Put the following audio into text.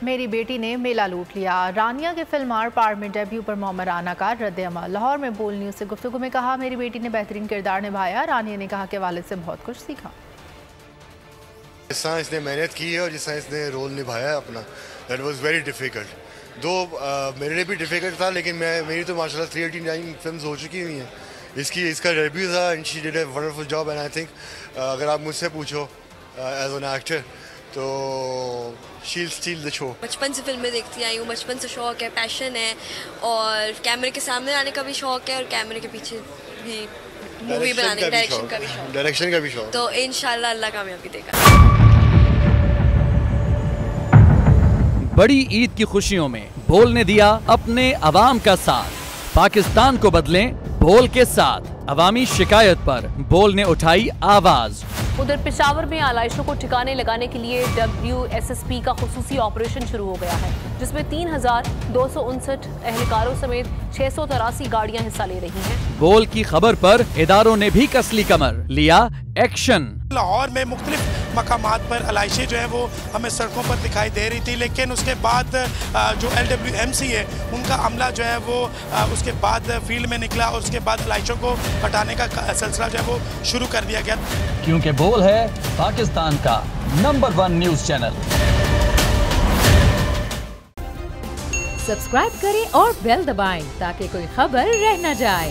मेरी बेटी ने मेला लूट लिया। रानिया के फिल्म आर पार में डेब्यू पर मोहम्मद राना का रद्द-ए-अमल। लाहौर में बोल न्यूज़ से गुफ्तगू में कहा, मेरी बेटी ने बेहतरीन किरदार निभाया। रानिया ने कहा कि वालिद से बहुत कुछ सीखा। जिस तरह इसने मेहनत की है और जिस तरह इसने रोल निभाया अपना, दैट वाज वेरी डिफ़िकल्ट। दो मेरे लिए भी डिफ़िकल्ट था, लेकिन मेरी तो माशाल्लाह 389 फिल्म्स हो चुकी हुई हैं। इसका डेब्यू था and she did a wonderful job. And I think अगर आप मुझसे पूछो एज एन एक्टर तो she will still the show. बचपन से फिल्में देखती आई हूँ, बचपन से शौक है, पैशन है, और कैमरे के सामने आने का भी शौक है और कैमरे के पीछे भी मूवी बनाने का, डायरेक्शन का भी शौक। तो इंशाल्लाह अल्लाह कामयाबी देगा। बड़ी ईद की खुशियों में बोल ने दिया अपने अवाम का साथ। पाकिस्तान को बदलें बोल के साथ। अवामी शिकायत पर बोल ने उठाई आवाज। उधर पेशावर में आलाइशों को ठिकाने लगाने के लिए WSSP का खुसूसी ऑपरेशन शुरू हो गया है, जिसमें 3259 एहलकारों समेत 683 गाड़ियां हिस्सा ले रही हैं। बोल की खबर पर इदारों ने भी कसली कमर, लिया एक्शन। लाहौर में मुख्तलिफ मकामात पर आलाइशें जो है वो हमें सड़कों पर दिखाई दे रही थी, लेकिन उसके बाद जो LWMC है उनका अमला जो है वो उसके बाद फील्ड में निकला और उसके बाद आलाइशों को हटाने का सिलसिला जो है वो शुरू कर दिया गया। क्योंकि बोल है पाकिस्तान का नंबर 1 न्यूज चैनल। सब्सक्राइब करें और बेल दबाएं ताकि कोई खबर रह न जाए।